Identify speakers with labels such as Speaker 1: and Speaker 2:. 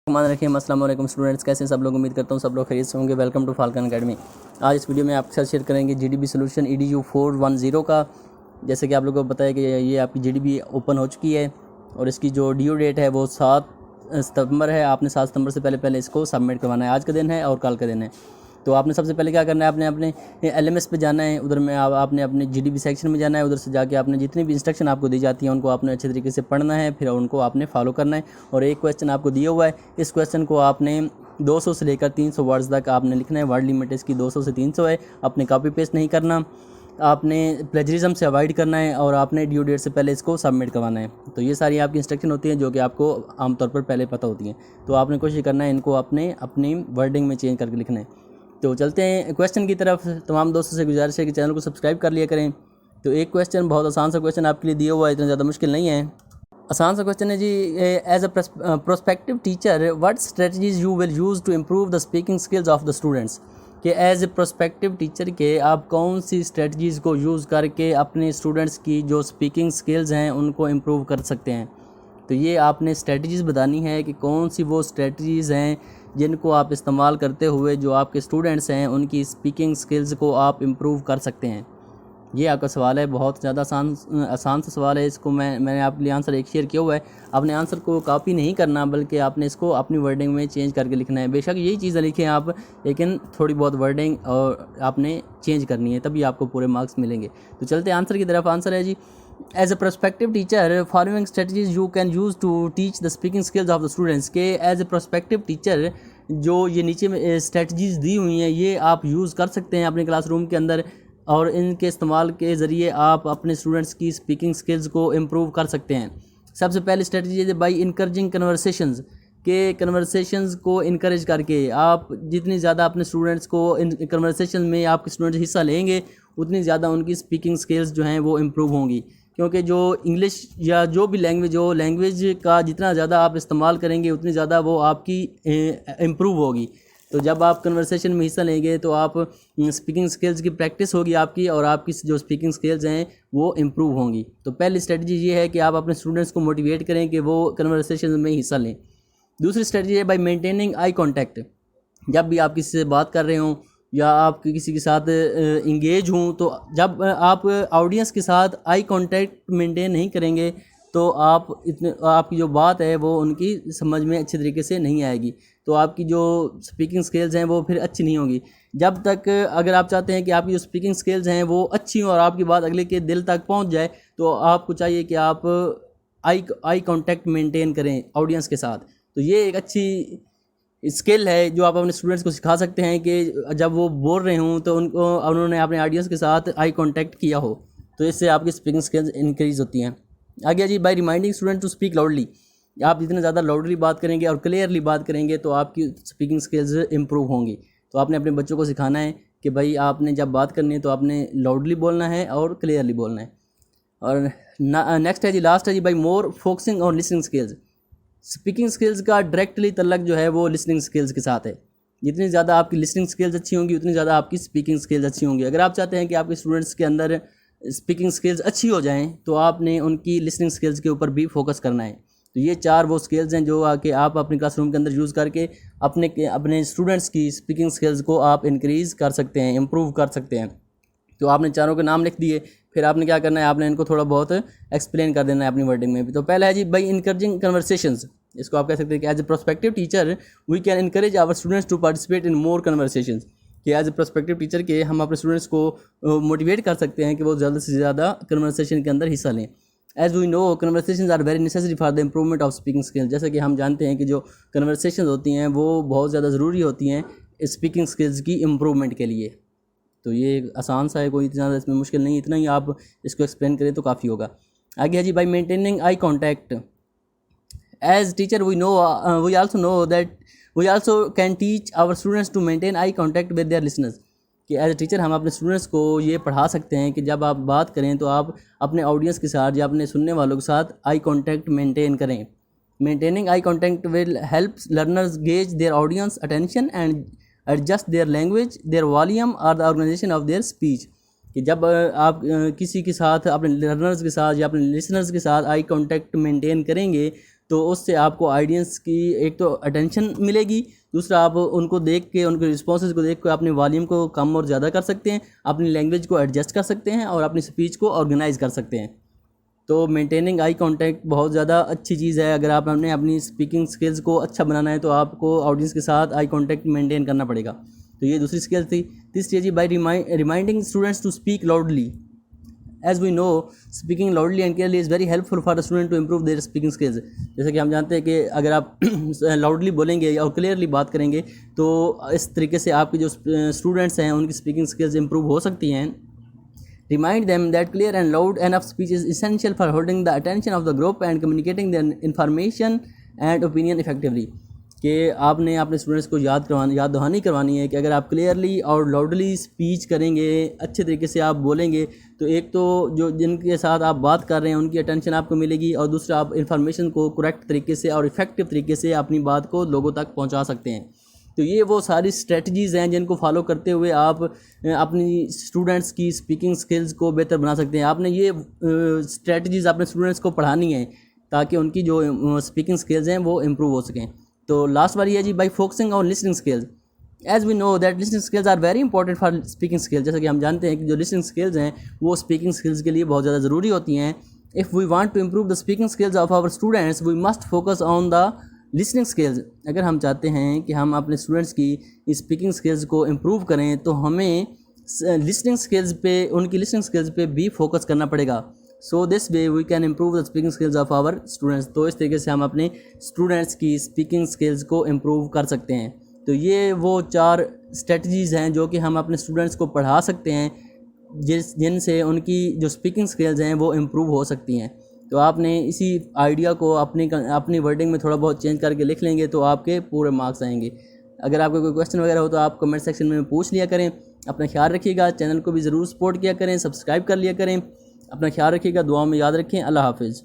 Speaker 1: मान रखिए। अस्सलाम वालेकुम स्टूडेंट्स, कैसे सब लोग? उम्मीद करता हूँ सब लोग खैरियत से होंगे। Welcome to Falcon Academy. आज इस वीडियो में आपके साथ शेयर करेंगे जीडीबी सोल्यूशन EDU 410 का। जैसे कि आप लोगों को बताया कि ये आपकी जीडीबी ओपन हो चुकी है और इसकी जो ड्यू डेट है वो 7 सितंबर है। आपने 7 सितंबर से पहले इसको सबमिट करवाना है। आज का दिन है और कल का दिन है। तो आपने सबसे पहले क्या करना है, आपने अपने LMS पे जाना है। उधर में आपने अपने जीडीबी सेक्शन में जाना है। उधर से जाके आपने जितनी भी इंस्ट्रक्शन आपको दी जाती हैं उनको आपने अच्छे तरीके से पढ़ना है, फिर उनको आपने फॉलो करना है। और एक क्वेश्चन आपको दिया हुआ है, इस क्वेश्चन को आपने 200 से लेकर 300 वर्ड्स तक आपने लिखना है। वर्ड लिमिट इसकी 200 से 300 है। अपने कॉपी पेस्ट नहीं करना, आपने प्लेजरिज्म से अवॉइड करना है और आपने ड्यू डेट से पहले इसको सबमिट करवाना है। तो ये सारी आपकी इंस्ट्रक्शन होती हैं जो कि आपको आमतौर पर पहले पता होती हैं। तो आपने कोशिश करना है इनको अपनी वर्डिंग में चेंज करके लिखना है। तो चलते हैं क्वेश्चन की तरफ। तमाम दोस्तों से गुजारिश है कि चैनल को सब्सक्राइब कर लिया करें। तो एक क्वेश्चन, बहुत आसान सा क्वेश्चन आपके लिए दिया हुआ है, इतना ज़्यादा मुश्किल नहीं है, आसान सा क्वेश्चन है जी। As a prospective teacher what strategies you will use to improve the speaking skills of the students. कि एज ए प्रोस्पेक्टिव टीचर के आप कौन सी स्ट्रेटजीज़ को यूज़ करके अपने स्टूडेंट्स की जो स्पीकिंग स्किल्स हैं उनको इम्प्रूव कर सकते हैं। तो ये आपने स्ट्रेटजीज़ बतानी है कि कौन सी वो स्ट्रेटजीज़ हैं जिनको आप इस्तेमाल करते हुए जो आपके स्टूडेंट्स हैं उनकी स्पीकिंग स्किल्स को आप इम्प्रूव कर सकते हैं। ये आपका सवाल है, बहुत ज़्यादा आसान सा सवाल है। इसको मैंने आपके लिए आंसर एक शेयर किया हुआ है। आपने आंसर को कॉपी नहीं करना, बल्कि आपने इसको अपनी वर्डिंग में चेंज करके लिखना है। बेशक यही चीज़ें लिखें आप, लेकिन थोड़ी बहुत वर्डिंग और आपने चेंज करनी है, तभी आपको पूरे मार्क्स मिलेंगे। तो चलते हैं आंसर की तरफ। आंसर है जी, as a prospective teacher following strategies you can use to teach the speaking skills of the students. के एज ए प्रोस्पेक्टिव टीचर जो ये नीचे में स्ट्रेटजीज़ दी हुई हैं ये आप यूज़ कर सकते हैं अपने क्लासरूम के अंदर, और इनके इस्तेमाल के ज़रिए आप अपने स्टूडेंट्स की स्पीकिंग स्किल्स को इम्प्रूव कर सकते हैं। सबसे पहली स्ट्रेटजी है बाई इनकरेजिंग कन्वर्सेशंस। के कन्वर्सेशंस को इनकरेज करके आप जितनी ज़्यादा अपने स्टूडेंट्स को इन कन्वर्सेशन में आपके स्टूडेंट्स हिस्सा लेंगे उतनी ज़्यादा उनकी स्पीकिंग स्किल्स जो हैं वो इम्प्रूव होंगी। क्योंकि जो इंग्लिश या जो भी लैंग्वेज हो, लैंग्वेज का जितना ज़्यादा आप इस्तेमाल करेंगे उतनी ज़्यादा वो आपकी इम्प्रूव होगी। तो जब आप कन्वर्सेशन में हिस्सा लेंगे तो आप स्पीकिंग स्किल्स की प्रैक्टिस होगी आपकी, और आपकी जो स्पीकिंग स्किल्स हैं वो इम्प्रूव होंगी। तो पहली स्ट्रेटजी ये है कि आप अपने स्टूडेंट्स को मोटिवेट करें कि वो कन्वर्सेशन में हिस्सा लें। दूसरी स्ट्रेटजी है बाय मेंटेनिंग आई कांटेक्ट। जब भी आप किसी से बात कर रहे हों या आप किसी के साथ इंगेज हों, तो जब आप ऑडियंस के साथ आई कांटेक्ट मेंटेन नहीं करेंगे तो आपकी जो बात है वो उनकी समझ में अच्छे तरीके से नहीं आएगी। तो आपकी जो स्पीकिंग स्किल्स हैं वो फिर अच्छी नहीं होगी। जब तक अगर आप चाहते हैं कि आपकी जो स्पीकिंग स्किल्स हैं वो अच्छी हों और आपकी बात अगले के दिल तक पहुंच जाए, तो आपको चाहिए कि आप आई कांटेक्ट मेंटेन करें ऑडियंस के साथ। तो ये एक अच्छी स्किल है जो आप अपने स्टूडेंट्स को सिखा सकते हैं कि जब वो बोल रहे हों तो उन्होंने अपने ऑडियंस के साथ आई कांटेक्ट किया हो। तो इससे आपकी स्पीकिंग स्किल्स इंक्रीज़ होती हैं। आगे जी, by reminding student to speak loudly. आप जितने ज़्यादा लाउडली बात करेंगे और क्लियरली बात करेंगे तो आपकी स्पीकिंग स्किल्स इम्प्रूव होंगी। तो आपने अपने बच्चों को सिखाना है कि भाई आपने जब बात करनी है तो आपने लाउडली बोलना है और क्लियरली बोलना है। और नेक्स्ट है जी, लास्ट है जी, by more focusing on listening skills. Speaking skills का डायरेक्टली तल्लक जो है वो लिसनिंग स्किल्स के साथ है। जितनी ज़्यादा आपकी लिसनिंग स्किल्स अच्छी होंगी उतनी ज़्यादा आपकी स्पीकिंग स्किल्स अच्छी होंगी। अगर आप चाहते हैं कि आपके स्टूडेंट्स के अंदर स्पीकिंग स्किल्स अच्छी हो जाएं तो आपने उनकी लिसनिंग स्किल्स के ऊपर भी फोकस करना है। तो ये 4 वो स्किल्स हैं जो आके आप अपने क्लासरूम के अंदर यूज़ करके अपने स्टूडेंट्स की स्पीकिंग स्किल्स को आप इंक्रीज़ कर सकते हैं, इम्प्रूव कर सकते हैं। तो आपने चारों के नाम लिख दिए, फिर आपने क्या करना है, आपने इनको थोड़ा बहुत एक्सप्लेन कर देना है अपनी वर्डिंग में भी। तो पहला है जी, बाई इनकरेजिंग कन्वर्सेशंस। इसको आप कह सकते हैं कि as a prospective teacher we can encourage our students to participate in more conversations. कि एज ए प्रोस्पेक्टिव टीचर के हम अपने स्टूडेंट्स को मोटिवेट कर सकते हैं कि वो ज़्यादा से ज़्यादा कन्वर्सेशन के अंदर हिस्सा लें। As we know conversations are very necessary for the improvement of speaking skills. जैसे कि हम जानते हैं कि जो कन्वर्सेशन होती हैं वो बहुत ज़्यादा ज़रूरी होती हैं स्पीकिंग स्किल्स की इम्प्रूवमेंट के लिए। तो ये आसान सा है, कोई इतना ज़्यादा इसमें मुश्किल नहीं, इतना ही आप इसको एक्सप्लेन करें तो काफ़ी होगा। आगे है जी, by maintaining eye contact. As teacher we also know that we also can teach our students to maintain eye contact with their listeners. कि एज ए टीचर हम अपने स्टूडेंट्स को ये पढ़ा सकते हैं कि जब आप बात करें तो आप अपने ऑडियंस के साथ या अपने सुनने वालों के साथ आई कॉन्टैक्ट मेंटेन करें। Maintaining eye contact will help learners gauge their audience attention and adjust their language, their volume और the organization of their speech. कि जब आप किसी के साथ अपने लर्नर्स के साथ या अपने लिसनर्स के साथ आई कांटेक्ट मेंटेन करेंगे तो उससे आपको ऑडियंस की एक तो अटेंशन मिलेगी, दूसरा आप उनको देख के, उनके रिस्पॉन्सेज को देख के अपने वॉल्यूम को कम और ज़्यादा कर सकते हैं, अपनी लैंग्वेज को एडजस्ट कर सकते हैं और अपनी स्पीच को ऑर्गेनाइज कर सकते हैं। तो मेंटेनिंग आई कांटेक्ट बहुत ज़्यादा अच्छी चीज़ है। अगर आपने अपनी स्पीकिंग स्किल्स को अच्छा बनाना है तो आपको ऑडियंस के साथ आई कांटेक्ट मेंटेन करना पड़ेगा। तो ये दूसरी स्किल थी। तीसरी चीज़ by reminding students to speak loudly. As we know, speaking loudly and clearly is very helpful for the student to improve their speaking skills. जैसे कि हम जानते हैं कि अगर आप लाउडली बोलेंगे और क्लियरली बात करेंगे तो इस तरीके से आपके जो स्टूडेंट्स हैं उनकी स्पीकिंग स्किल्स इम्प्रूव हो सकती हैं। Remind them that clear and loud enough speech is essential for holding the attention of the group and communicating their information and opinion effectively। कि आपने अपने स्टूडेंट्स को याद दहानी करवानी है कि अगर आप क्लियरली और लाउडली स्पीच करेंगे, अच्छे तरीके से आप बोलेंगे, तो एक तो जो जिनके साथ आप बात कर रहे हैं उनकी अटेंशन आपको मिलेगी और दूसरा आप इन्फॉर्मेशन को करेक्ट तरीके से और इफ़ेक्टिव तरीके से अपनी बात को लोगों तक पहुंचा सकते हैं। तो ये वो सारी स्ट्रेटजीज़ हैं जिनको फॉलो करते हुए आप अपनी स्टूडेंट्स की स्पीकिंग स्किल्स को बेहतर बना सकते हैं। आपने ये स्ट्रेटजीज़ अपने स्टूडेंट्स को पढ़ानी है ताकि उनकी जो स्पीकिंग स्किल्स हैं वो इम्प्रूव हो सकें। तो लास्ट बार ये है जी, by focusing on listening skills. As we know that listening skills are very important for speaking skills. जैसा कि हम जानते हैं कि जो लिसनिंग स्किल्स हैं वो स्पीकिंग स्किल्स के लिए बहुत ज़्यादा ज़रूरी होती हैं। If we want to improve the speaking skills of our students we must focus on the listening skills. अगर हम चाहते हैं कि हम अपने स्टूडेंट्स की स्पीकिंग स्किल्स को इम्प्रूव करें तो हमें लिसनिंग स्किल्स पे, उनकी लिसनिंग स्किल्स पे भी फोकस करना पड़ेगा। So this way we can improve the speaking skills of our students. तो इस तरीके से हम अपने स्टूडेंट्स की स्पीकिंग स्किल्स को इम्प्रूव कर सकते हैं। तो ये वो 4 स्ट्रेटजीज़ हैं जो कि हम अपने स्टूडेंट्स को पढ़ा सकते हैं जिनसे उनकी जो स्पीकिंग स्किल्स हैं वो इम्प्रूव हो सकती हैं। तो आपने इसी आइडिया को अपनी वर्डिंग में थोड़ा बहुत चेंज करके लिख लेंगे तो आपके पूरे मार्क्स आएंगे। अगर आपको कोई क्वेश्चन वगैरह हो तो आप कमेंट सेक्शन में पूछ लिया करें। अपना ख्याल रखिएगा, चैनल को भी ज़रूर सपोर्ट किया करें, सब्सक्राइब कर लिया करें। अपना ख्याल रखिएगा, दुआ में याद रखें। अल्लाह हाफिज़।